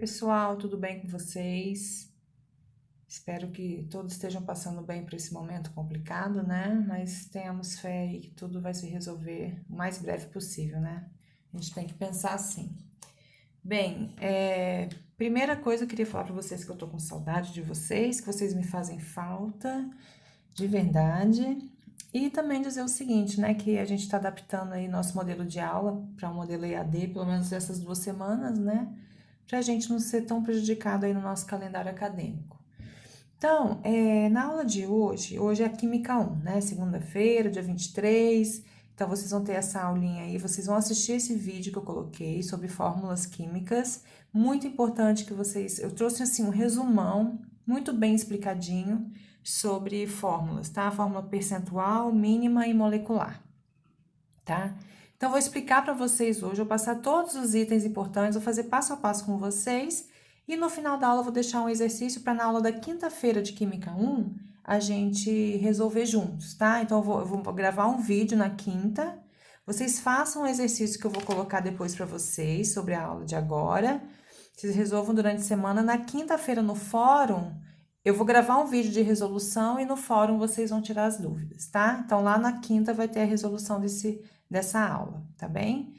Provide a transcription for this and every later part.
pessoal, tudo bem com vocês? Espero que todos estejam passando bem por esse momento complicado, né? Mas tenhamos fé aí que tudo vai se resolver o mais breve possível, né? A gente tem que pensar assim. Bem, primeira coisa eu queria falar para vocês que eu tô com saudade de vocês, que vocês me fazem falta, de verdade. E também dizer o seguinte, né? Que a gente está adaptando aí nosso modelo de aula para um modelo EAD, pelo menos essas 2 semanas, né? Para a gente não ser tão prejudicado aí no nosso calendário acadêmico. Então, na aula de hoje é a Química 1, né? Segunda-feira, dia 23. Então, vocês vão ter essa aulinha aí, vocês vão assistir esse vídeo que eu coloquei sobre fórmulas químicas. Muito importante que vocês... Eu trouxe, assim, um resumão, muito bem explicadinho, sobre fórmulas, tá? Fórmula percentual, mínima e molecular, tá? Então, vou explicar para vocês hoje, vou passar todos os itens importantes, vou fazer passo a passo com vocês, e no final da aula eu vou deixar um exercício para na aula da quinta-feira de Química 1, a gente resolver juntos, tá? Então, eu vou gravar um vídeo na quinta, vocês façam o exercício que eu vou colocar depois para vocês, sobre a aula de agora, vocês resolvam durante a semana, na quinta-feira no fórum, eu vou gravar um vídeo de resolução e no fórum vocês vão tirar as dúvidas, tá? Então, lá na quinta vai ter a resolução dessa aula, tá bem?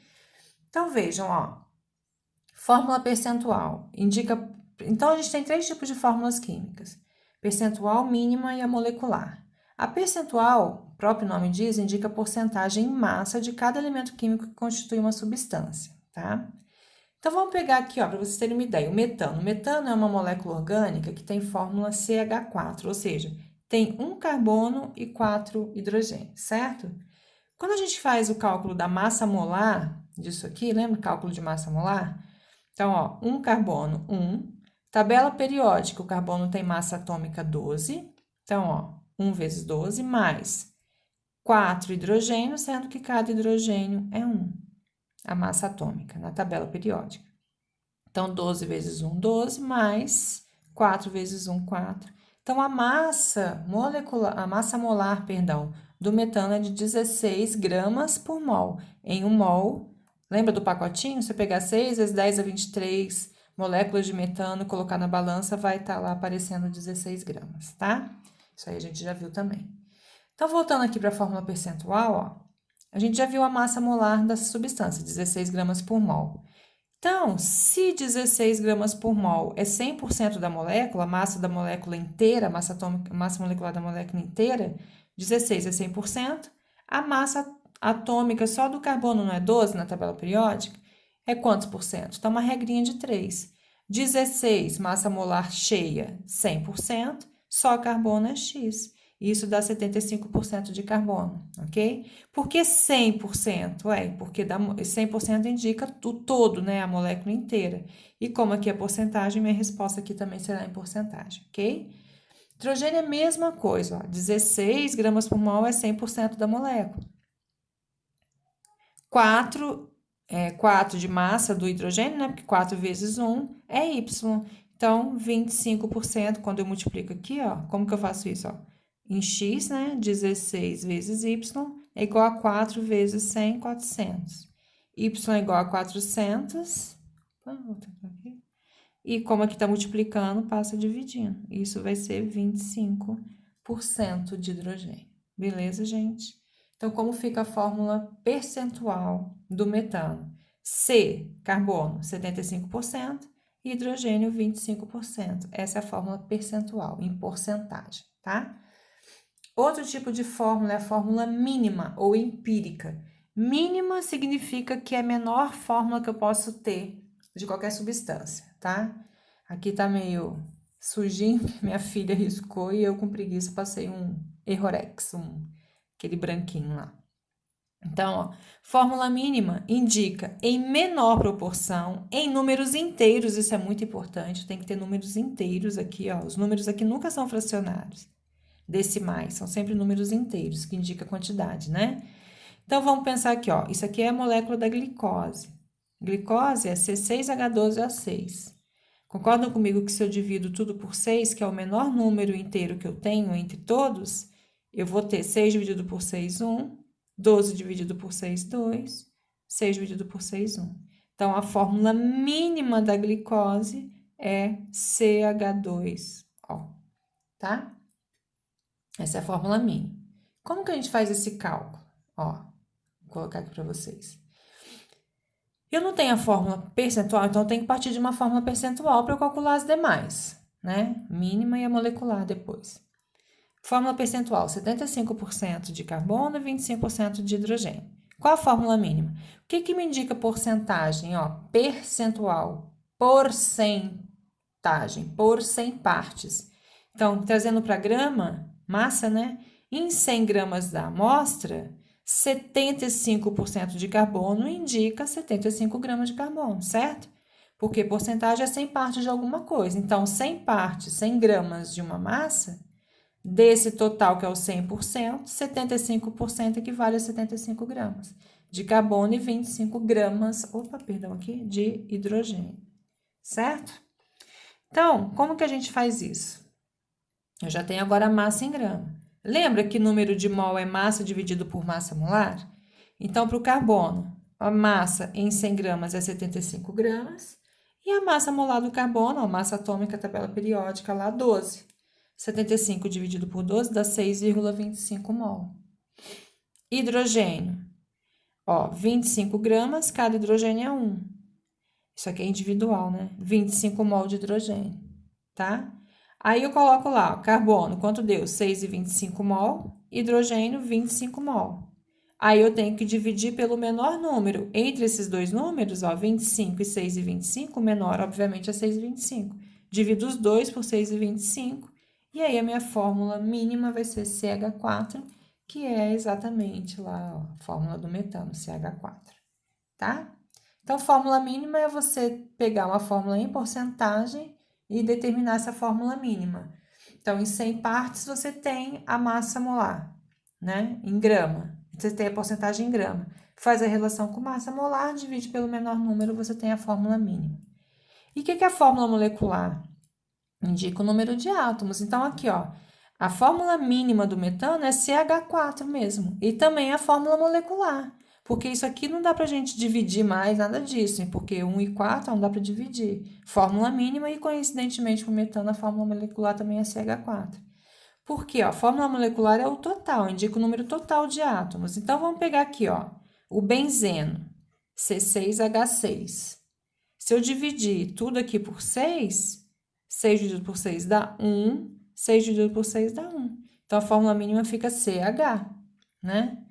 Então, vejam, ó, fórmula percentual, indica... Então, a gente tem 3 tipos de fórmulas químicas, percentual, mínima e a molecular. A percentual, o próprio nome diz, indica a porcentagem em massa de cada elemento químico que constitui uma substância, tá? Então, vamos pegar aqui, ó, para vocês terem uma ideia, o metano. O metano é uma molécula orgânica que tem fórmula CH4, ou seja, tem um carbono e 4 hidrogênios, certo? Quando a gente faz o cálculo da massa molar disso aqui, lembra o cálculo de massa molar? Então, ó, 1 carbono, 1. Tabela periódica, o carbono tem massa atômica 12. Então, ó, 1 vezes 12, mais 4 hidrogênios, sendo que cada hidrogênio é 1. A massa atômica, na tabela periódica. Então, 12 vezes 1, 12, mais 4 vezes 1, 4. Então, a massa molar, do metano é de 16 gramas por mol. Em 1 mol, lembra do pacotinho? Se você pegar 6 vezes 10 a 23 moléculas de metano e colocar na balança, vai estar lá aparecendo 16 gramas, tá? Isso aí a gente já viu também. Então, voltando aqui para a fórmula percentual, ó, a gente já viu a massa molar da substância, 16 gramas por mol. Então, se 16 gramas por mol é 100% da molécula, a massa da molécula inteira, a massa atômica, a massa molecular da molécula inteira, 16 é 100%, a massa atômica só do carbono não é 12 na tabela periódica? É quantos por cento? Então, uma regrinha de 3. 16, massa molar cheia, 100%, só carbono é X. Isso dá 75% de carbono, ok? Por que 100%? Porque 100% indica o todo, né? A molécula inteira. E como aqui é porcentagem, minha resposta aqui também será em porcentagem, ok? Hidrogênio é a mesma coisa, ó. 16 gramas por mol é 100% da molécula. 4 de massa do hidrogênio, né? Porque 4 vezes 1 é Y. Então, 25%, quando eu multiplico aqui, ó, como que eu faço isso, ó? Em X, né? 16 vezes Y é igual a 4 vezes 100, 400. Y é igual a 400. E como aqui tá multiplicando, passa dividindo. Isso vai ser 25% de hidrogênio. Beleza, gente? Então, como fica a fórmula percentual do metano? C, carbono, 75%, e hidrogênio, 25%. Essa é a fórmula percentual, em porcentagem, tá? Outro tipo de fórmula é a fórmula mínima ou empírica. Mínima significa que é a menor fórmula que eu posso ter de qualquer substância, tá? Aqui tá meio sujinho, minha filha riscou e eu com preguiça passei um Errorex, aquele branquinho lá. Então, ó, fórmula mínima indica em menor proporção, em números inteiros, isso é muito importante, tem que ter números inteiros aqui, ó. Os números aqui nunca são fracionários, decimais, são sempre números inteiros, que indica a quantidade, né? Então, vamos pensar aqui, ó, isso aqui é a molécula da glicose. Glicose é C6H12O6. Concordam comigo que se eu divido tudo por 6, que é o menor número inteiro que eu tenho entre todos, eu vou ter 6 dividido por 6, 1, 12 dividido por 6, 2, 6 dividido por 6, 1. Então, a fórmula mínima da glicose é CH2O, tá? Essa é a fórmula mínima. Como que a gente faz esse cálculo? Ó, vou colocar aqui para vocês. Eu não tenho a fórmula percentual, então eu tenho que partir de uma fórmula percentual para eu calcular as demais, né? Mínima e a molecular depois. Fórmula percentual, 75% de carbono e 25% de hidrogênio. Qual a fórmula mínima? O que me indica porcentagem? Ó, percentual, porcentagem, por 100 partes. Então, trazendo para grama, massa, né? Em 100 gramas da amostra, 75% de carbono indica 75 gramas de carbono, certo? Porque porcentagem é 100 partes de alguma coisa. Então, 100 partes, 100 gramas de uma massa, desse total, que é o 100%, 75% equivale a 75 gramas de carbono e 25 gramas, de hidrogênio, certo? Então, como que a gente faz isso? Eu já tenho agora a massa em grama. Lembra que número de mol é massa dividido por massa molar? Então, para o carbono, a massa em 100 gramas é 75 gramas e a massa molar do carbono, a massa atômica, tabela periódica lá, 12. 75 dividido por 12 dá 6,25 mol. Hidrogênio, ó, 25 gramas, cada hidrogênio é 1. Isso aqui é individual, né? 25 mol de hidrogênio, tá? Aí eu coloco lá, ó, carbono, quanto deu? 6,25 mol, hidrogênio, 25 mol. Aí eu tenho que dividir pelo menor número. Entre esses dois números, ó, 25 e 6,25, o menor, obviamente, é 6,25. Divido os dois por 6,25, e aí a minha fórmula mínima vai ser CH4, que é exatamente lá, ó, a fórmula do metano, CH4, tá? Então, fórmula mínima é você pegar uma fórmula em porcentagem e determinar essa fórmula mínima. Então, em 100 partes, você tem a massa molar, né? Em grama. Você tem a porcentagem em grama. Faz a relação com massa molar, divide pelo menor número, você tem a fórmula mínima. E o que é a fórmula molecular? Indica o número de átomos. Então, aqui, ó, a fórmula mínima do metano é CH4 mesmo. E também a fórmula molecular. Porque isso aqui não dá pra gente dividir mais nada disso, porque 1 e 4 não dá para dividir. Fórmula mínima e, coincidentemente, para o metano, a fórmula molecular também é CH4. Por quê? A fórmula molecular é o total, indica o número total de átomos. Então, vamos pegar aqui, ó, o benzeno, C6H6. Se eu dividir tudo aqui por 6, 6 dividido por 6 dá 1, 6 dividido por 6 dá 1. Então, a fórmula mínima fica CH, né?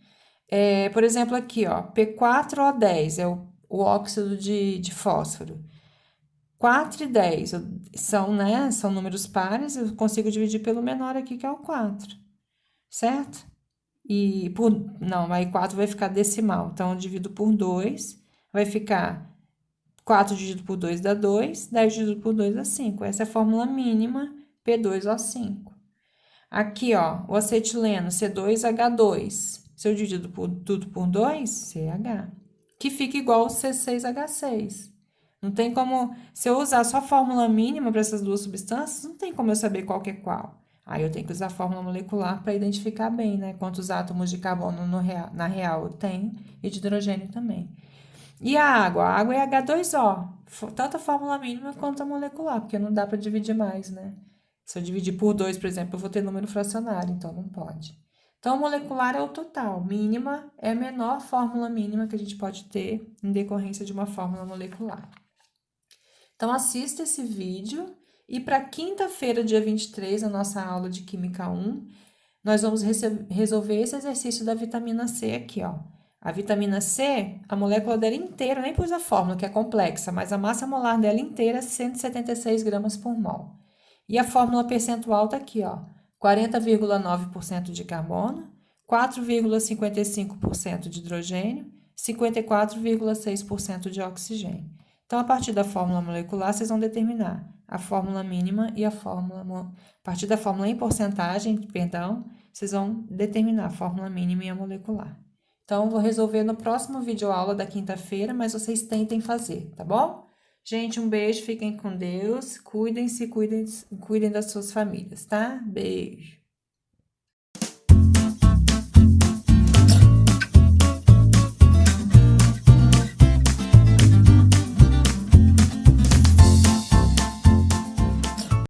Por exemplo, aqui, ó, P4O10 é o óxido de fósforo. 4 e 10 são, né, são números pares, eu consigo dividir pelo menor aqui, que é o 4, certo? Não, aí 4 vai ficar decimal, então eu divido por 2, vai ficar 4 dividido por 2 dá 2, 10 dividido por 2 dá 5. Essa é a fórmula mínima, P2O5. Aqui, ó, o acetileno, C2H2. Se eu divido tudo por 2, CH. Que fica igual ao C6H6. Não tem como... Se eu usar só a fórmula mínima para essas duas substâncias, não tem como eu saber qual que é qual. Aí eu tenho que usar a fórmula molecular para identificar bem, né? Quantos átomos de carbono na real tem e de hidrogênio também. E a água? A água é H2O. Tanto a fórmula mínima quanto a molecular, porque não dá para dividir mais, né? Se eu dividir por 2, por exemplo, eu vou ter número fracionário, então não pode. Então, molecular é o total. Mínima é a menor fórmula mínima que a gente pode ter em decorrência de uma fórmula molecular. Então, assista esse vídeo e para quinta-feira, dia 23, a nossa aula de Química 1, nós vamos resolver esse exercício da vitamina C aqui, ó. A vitamina C, a molécula dela inteira, nem pus a fórmula, que é complexa, mas a massa molar dela inteira é 176 gramas por mol. E a fórmula percentual tá aqui, ó. 40,9% de carbono, 4,55% de hidrogênio, 54,6% de oxigênio. Então, a partir da fórmula molecular, vocês vão determinar a fórmula mínima e a fórmula... A partir da fórmula em porcentagem, perdão, vocês vão determinar a fórmula mínima e a molecular. Então, vou resolver no próximo vídeo aula da quinta-feira, mas vocês tentem fazer, tá bom? Gente, um beijo, fiquem com Deus, cuidem-se, cuidem das suas famílias, tá? Beijo.